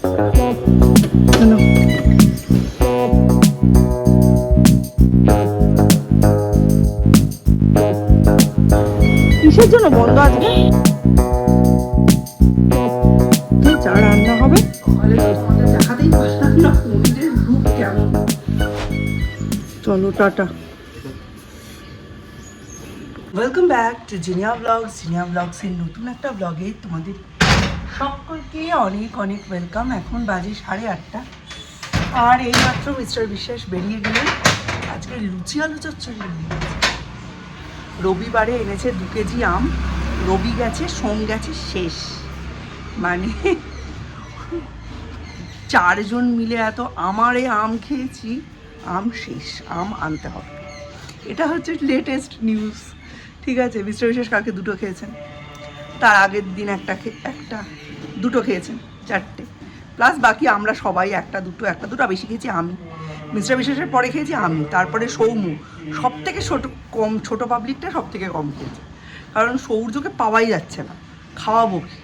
কিসের জন্য বন্ধ আজকে? চা রান্না হবে। দেখাতেই পারলাম না মন্দিরের রূপ কেমন। চলো tata. Welcome back to Zinia blogs. Zinia ব্লগসের নতুন একটা ব্লগে তোমাদের সকলকে অনেক অনেক ওয়েলকাম। এখন বাজে 8:30 আর এইমাত্র মিস্টার বিশ্বাস বেরিয়ে গেলেন। আজকে লুচি আলু চচ্চড়ি নিয়ে গেছে। রবিবারে এনেছে 2 কেজি আম। রবি গেছে, সোম গেছে, শেষ। মানে 4 জন মিলে এত আমারে আম খেয়েছি, আম শেষ, আম আনতে হবে। এটা হচ্ছে লেটেস্ট নিউজ। ঠিক আছে, মিস্টার বিশ্বাস কালকে 2টো খেয়েছেন, তার আগের দিন একটা 2টো খেয়েছেন, 4টে প্লাস বাকি আমরা সবাই একটা দুটো বেশি খেয়েছি আমি। মিস্টার বিশ্বাসের পরে খেয়েছি আমি, তারপরে সৌম্য। সব থেকে ছোট পাবলিকটা সব থেকে কম খেয়েছে, কারণ সৌর্যকে পাওয়াই যাচ্ছে না। খাওয়াবো কি,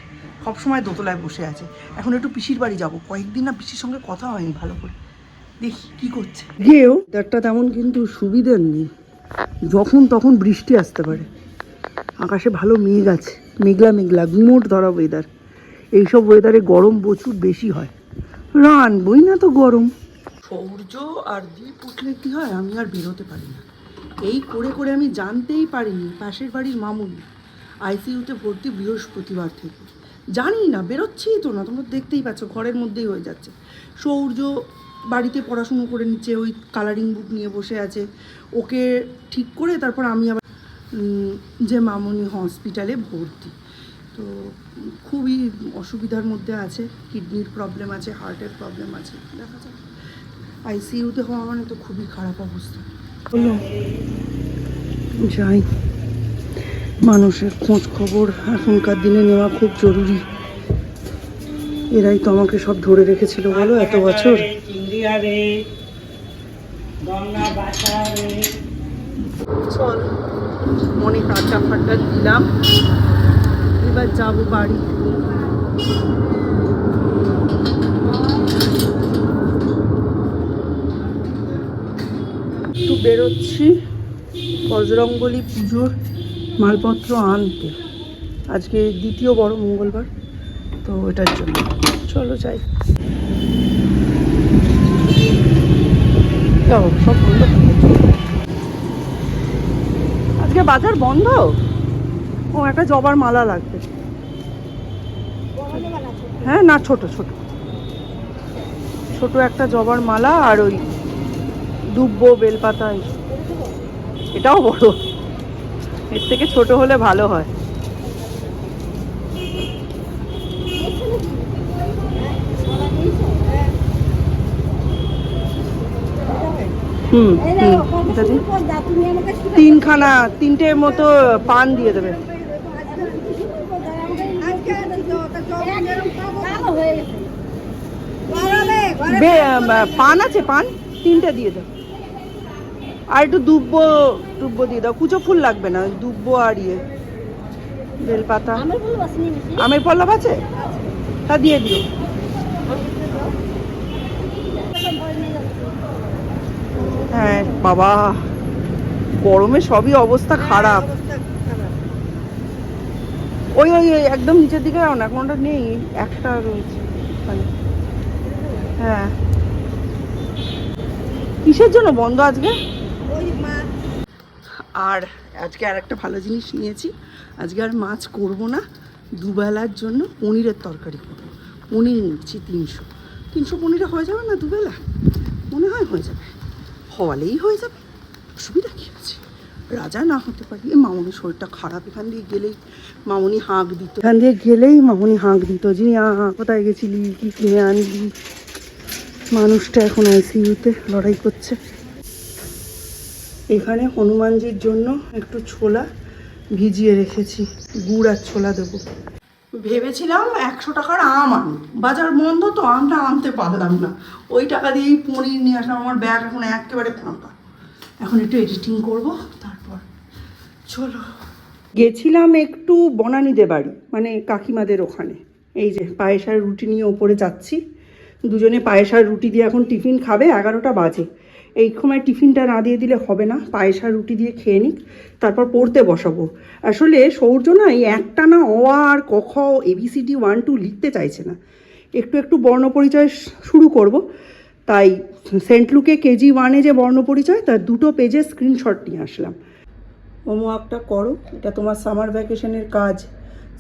সবসময় দোতলায় বসে আছে। এখন একটু পিসির বাড়ি যাবো, কয়েকদিন না পিসির সঙ্গে কথা হয়নি ভালো করে, দেখি কি করছে। গিয়েও তারটা তেমন কিন্তু সুবিধার নেই, যখন তখন বৃষ্টি আসতে পারে। আকাশে ভালো মেঘ আছে, মেঘলা মেঘলা গুমোট ধরা ওয়েদার। এইসব ওয়েদারে গরম প্রচুর বেশি হয়, রানবই না তো গরম। সূর্য আর দ্বীপ উঠলে কি হয়, আমি আর বেরোতে পারি না। এই করে করে আমি জানতেই পারিনি পাশের বাড়ির মামুনি আইসিইউতে ভর্তি বৃহস্পতিবার থেকে। জানি না, বেরোচ্ছেই তো না, তোমরা দেখতেই পাচ্ছ, ঘরের মধ্যেই হয়ে যাচ্ছে। সূর্য বাড়িতে পড়াশুনো করে নিচ্ছে, ওই কালারিং বুক নিয়ে বসে আছে। ওকে ঠিক করে তারপর আমি আবার যে মামুনি হসপিটালে ভর্তি। তো খুবই অসুবিধার মধ্যে আছে, কিডনির প্রবলেম আছে, হার্টের প্রবলেম আছে, দেখা যাক। আইসিইউতে হওয়া মানে তো খুবই খারাপ অবস্থা। হলো যাই, মানুষের খোঁজ খবর এখনকার দিনে নেওয়া খুব জরুরি। এরাই তো আমাকে সব ধরে রেখেছিল বলো এত বছর। চল, মনে কাঁচা ফাটা দিলাম, এবার যাবো বাড়ি। একটু বেরোচ্ছি বজরঙ্গলী পুজোর মালপত্র আনতে। আজকে দ্বিতীয় বড় মঙ্গলবার, তো এটার জন্য চলো যাই। সব বন্ধ, আজকে বাজার বন্ধ। ও একটা জবার মালা লাগবে। হ্যাঁ না, ছোট ছোট ছোট একটা জবার মালা, আর ওই দুব্বো বেলপাতা। এটাও বড়, এর থেকে ছোট হলে ভালো হয়। তিনটে মতো পান দিয়ে দেবে। পান আছে, পান 3টে দিয়ে দাও, আর একটু দুব্বো দিয়ে দাও। কুচো ফুল লাগবে না, দুব্বো আর বেলপাতা। আমের পল্লব আছে, তা দিয়ে দিও। হ্যাঁ বাবা, গরমে সবই অবস্থা খারাপ। ওই ওই একদম নিচের দিকে যাও না, কোনটা নেই, একটা রয়েছে ওখানে। হ্যাঁ, কিসের জন্য বন্ধ আজকে? আর আজকে আর একটা ভালো জিনিস নিয়েছি, আজকে আর মাছ করব না, দুবেলার জন্য পনিরের তরকারি করবো। পনির নিচ্ছি 300 পনিরে হয়ে যাবে না দুবেলা? মনে হয় হয়ে যাবে, হওয়ালেই হয়ে যাবে, অসুবিধা কী আছে? রাজা না হতে পারি। মামুনির শরীরটা খারাপ, এখান দিয়ে গেলেই মামুনি হাঁক দিত, যিনি কোথায় গেছিলি, কি কিনে আনলি। মানুষটা এখন আইসিইউতে লড়াই করছে। এখানে হনুমানজির জন্য একটু ছোলা ভিজিয়ে রেখেছি, গুড় আর ছোলা দেবো। ভেবেছিলাম 100 টাকার আম আনবো, বাজার বন্ধ তো আমটা আনতে পারলাম না। ওই টাকা দিয়েই পনির নিয়ে আসলাম। আমার ব্যাগ এখন একেবারে ফাঁকা, এখন একটু এডিটিং করব, তারপর চলো। গেছিলাম একটু বনানীদের বাড়ি, মানে কাকিমাদের ওখানে। এই যে পায়েস আর রুটি নিয়ে ওপরে যাচ্ছি, দুজনে পায়েস আর রুটি দিয়ে এখন টিফিন খাবে, 11টা বাজে। এই সময় টিফিনটা না দিয়ে দিলে হবে না, পায়েস আর রুটি দিয়ে খেয়ে নিক, তারপর পড়তে বসাবো। আসলে সৌর্য না এই একটানা অ আর ক খ ABCD 1 2 লিখতে চাইছে না, একটু একটু বর্ণপরিচয় শুরু করব। তাই সেন্ট লুকে KG1 যে বর্ণপরিচয় তার 2টো পেজের স্ক্রিনশট নিয়ে আসলাম। হোমওয়ার্কটা করো, এটা তোমার সামার ভ্যাকেশনের কাজ।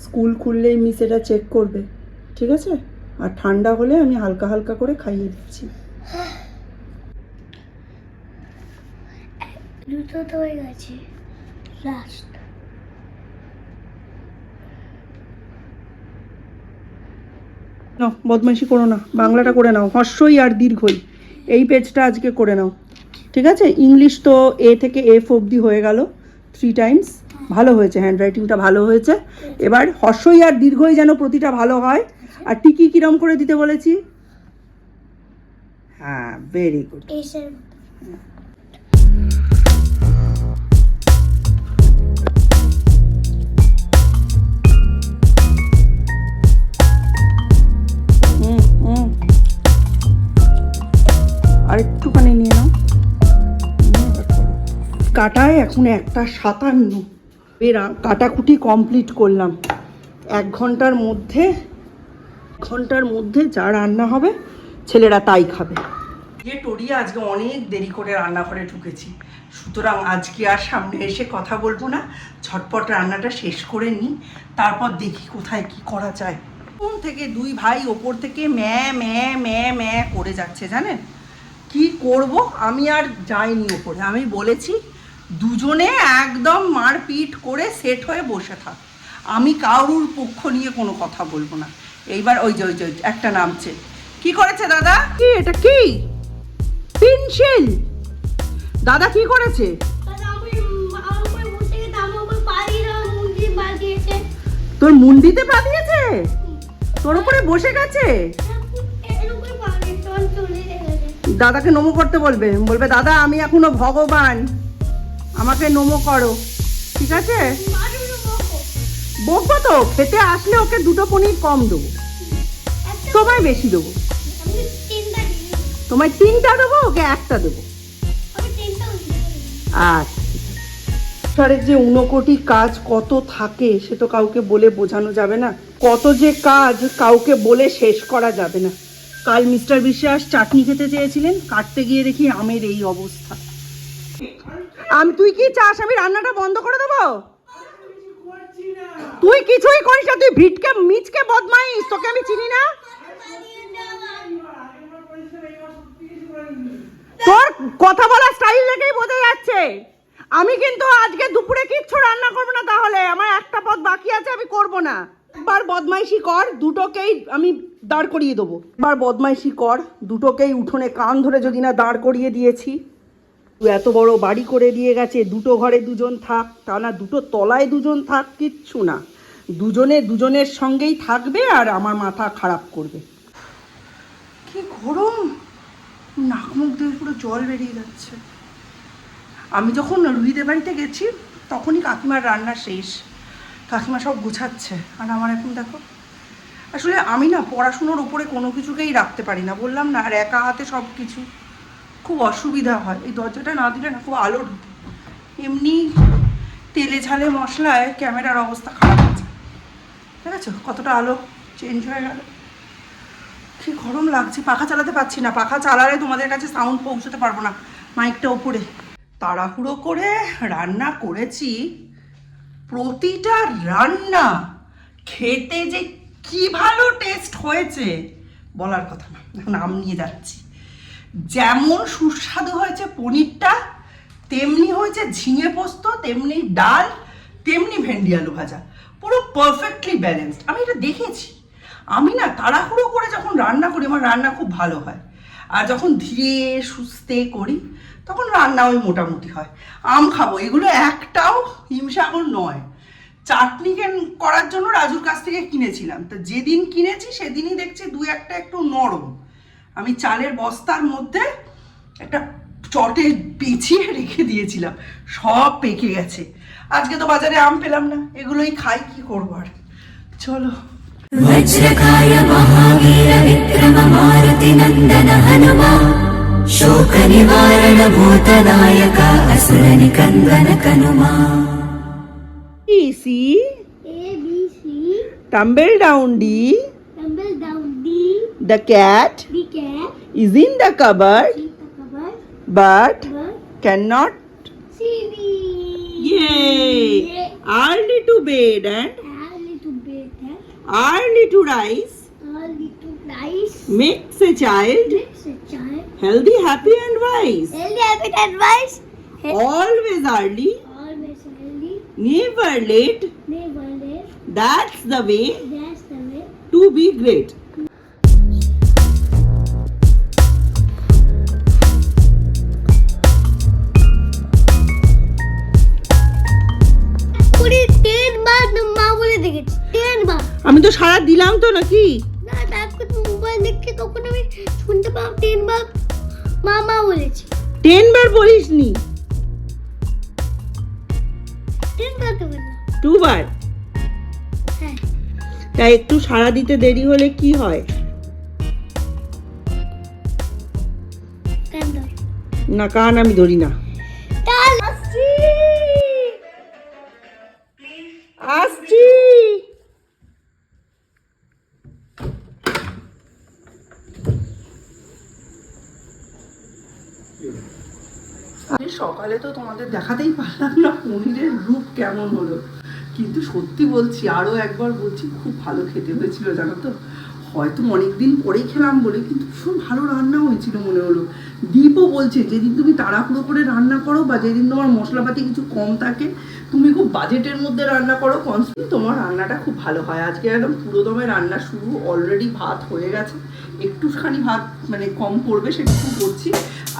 স্কুল খুললেই মিস এটা চেক করবে, ঠিক আছে? আর ঠান্ডা হলে আমি হালকা হালকা করে খাইয়ে দিচ্ছি। দুটো তো হয়ে গেছে, লাস্ট। নাও, বদমাইশি করো না, বাংলাটা করে নাও, হর্ষই আর দীর্ঘই এই পেজটা আজকে করে নাও, ঠিক আছে? ইংলিশ তো A থেকে F অবধি হয়ে গেল 3 টাইমস, ভালো হয়েছে, হ্যান্ডরাইটিংটা ভালো হয়েছে। এবার হর্ষই আর দীর্ঘই যেন প্রতিটা ভালো হয়। আর টিকি কিরম করে দিতে বলেছি? হ্যাঁ, ভেরি গুড। আর একটুখানি নিয়ে নাও। কাটায় এখন 1:57, এর কাটাকুটি কমপ্লিট করলাম। 1 ঘন্টার মধ্যে যা রান্না হবে ছেলেরা তাই খাবে। টরিয়া আজকে অনেক দেরি করে রান্নাঘরে ঢুকেছি, সুতরাং আজকে আর সামনে এসে কথা বলবো না, ঝটপট রান্নাটা শেষ করে নিই, তারপর দেখি কোথায় কি করা যায়। কোন থেকে 2 ভাই ওপর থেকে ম্যা ম্যা ম্যা ম্যা করে যাচ্ছে, জানেন? কি করব, আমি আর যাইনি ওপরে। আমি বলেছি দুজনে একদম মারপিট করে সেট হয়ে বসে থাক, আমি কারুর পক্ষ নিয়ে কোনো কথা বলবো না। এইবার ওই যে একটা নামছে। কি করেছে দাদা? কি এটা? কি পেন্সিল? দাদা কি করেছে? তোর মুন্ডিতে পা দিয়েছে? তোর উপরে বসে গেছে? দাদাকে নমো করতে বলবে, দাদা আমি এখনো ভগবান, আমাকে নমো করো, ঠিক আছে? বকবো তো, খেতে আসলে ওকে 2টো পনির কম দেবো, তোমায় বেশি দেবো। তোমায় 3টা দেবো, ওকে 1টা দেবো। আচ্ছা, সংসারের যে 59 কাজ কত থাকে সে তো কাউকে বলে বোঝানো যাবে না, কত যে কাজ কাউকে বলে শেষ করা যাবে না। কাল মিস্টার বিশ্বাস চাটনি খেতে চেয়েছিলেন, কাটতে গিয়ে দেখি আমের এই অবস্থা। তুই কি চাস আমি রান্নাটা বন্ধ করে দেবো? তুই কিছুই করিস না, তুই ভিটকে মিচকে বদমাইশ, তোকে আমি চিনি না। তোর কথা বলার স্টাইল দেখেই বোঝা যাচ্ছে। আমি কিন্তু আজকে দুপুরে কিচ্ছু রান্না করবো না, তাহলে আমার একটা পদ বাকি আছে, আমি করব না। একবার বদমাইশি কর, দুটোকেই আমি দাঁড় করিয়ে দেবো। একবার বদমাইশি কর, দুটোকেই উঠোনে কান ধরে যদি না দাঁড় করিয়ে দিয়েছি। এত বড় বাড়ি করে দিয়ে গেছে, 2টো ঘরে 2জন থাক, তা না 2টো তলায় 2জন থাক, কিচ্ছু না, দুজনে দুজনের সঙ্গেই থাকবে আর আমার মাথা খারাপ করবে। কি গরম, নাক মুখ দিয়ে পুরো জল বেরিয়ে যাচ্ছে। আমি যখন রুহিদের বাড়িতে গেছি তখনই কাকিমার রান্না শেষ, কাকিমা সব গুছাচ্ছে, আর আমার এখন দেখো। আসলে আমি না পড়াশুনোর উপরে কোনো কিছুকেই রাখতে পারি না, বললাম না, আর একা হাতে সব কিছু খুব অসুবিধা হয়। এই দরজাটা না দিলে না খুব আলো ঢুকে, এমনি তেলে ঝালে মশলায় ক্যামেরার অবস্থা খারাপ আছে, ঠিক আছে? কতটা আলো চেঞ্জ হয়ে গেল। কি গরম লাগছে, পাখা চালাতে পারছি না, পাখা চালালে তোমাদের কাছে সাউন্ড পৌঁছতে পারবো না, মাইকটা ওপরে। তাড়াহুড়ো করে রান্না করেছি, প্রতিটা রান্না খেতে যে কি ভালো টেস্ট হয়েছে বলার কথা না, নাম নিয়ে যাচ্ছি। যেমন সুস্বাদু হয়েছে পনিরটা, তেমনি হয়েছে ঝিঙে পোস্ত, তেমনি ডাল, তেমনি ভেন্ডি আলু ভাজা, পুরো পারফেক্টলি ব্যালেন্সড। আমি এটা দেখেছি। আমি না তাড়াহুড়ো করে যখন রান্না করি আমার রান্না খুব ভালো হয়, আর যখন ধীরে সুস্থে করি তখন রান্না ওই মোটামুটি হয়। আম খাবো, এগুলো একটাও হিমসাগর নয়। চাটনি করার জন্য রাজুর কাছ থেকে কিনেছিলাম, তো যেদিন কিনেছি সেদিনই দেখছি 2-1টা একটু নরম। আমি চালের বস্তার মধ্যে একটা চটে পেঁচিয়ে রেখে দিয়েছিলাম, সব পেকে গেছে। আজকে তো বাজারে আম পেলাম না, এগুলোই খাই, কি করবো আর। চলো। বজ্রকায় মহাবীর Vikram Maruti Devkinandan Hanuma शोकनिवारण भूतनायक असुरनिकन्दन कनुमा C, A, B, C. tumble down D, Tumble down D. the cat The cat. is in the cupboard See the cupboard. but But cannot. see me. Yay! Early to bed and Early to bed. early to rise Early to rise. makes a child Makes a child. healthy, happy and wise. Healthy habit advice. Always early, Always early. never late. Never late. That's the way That's the way. to be great. Puri 10 বার মা বলে দেখেছি 10 বার আমি তো সারা দিলাম তো নাকি? না তারপর মোবাইল দেখছি তখন আমি শুনতে পাবো 10 বার মামা বলেছে 10 বার বলিসনি, 10 বার তো বললাম 2 বার। হ্যাঁ তাই একটু সারা দিতে দেরি হলে কি হয়? কেন ধর না, কান আমি ধরি না। তাল আসছি আসছি। আমি সকালে তো তোমাদের দেখাতেই পারলাম না পনিরের রূপ কেমন হলো, কিন্তু সত্যি বলছি, আরো একবার বলছি, খুব ভালো খেতে হয়েছিল জানো তো। হয়তো অনেকদিন পরেই খেলাম বলে, কিন্তু ভীষণ ভালো রান্না হয়েছিল মনে হলো। দীপও বলছে যেদিন তুমি তাড়াহুড়ো করে রান্না করো বা যেদিন তোমার মশলাপাতি কিছু কম থাকে, তুমি খুব বাজেটের মধ্যে রান্না করো, কনস্ট্যান্ট তোমার রান্নাটা খুব ভালো হয়। আজকে একদম পুরোদমে রান্না শুরু, অলরেডি ভাত হয়ে গেছে, একটুখানি ভাত মানে কম পড়বে সেটুকু করছি।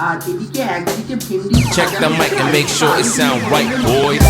আর এদিকে একদিকে ভেন্ডি Check the mic and make sure it sound right, boys.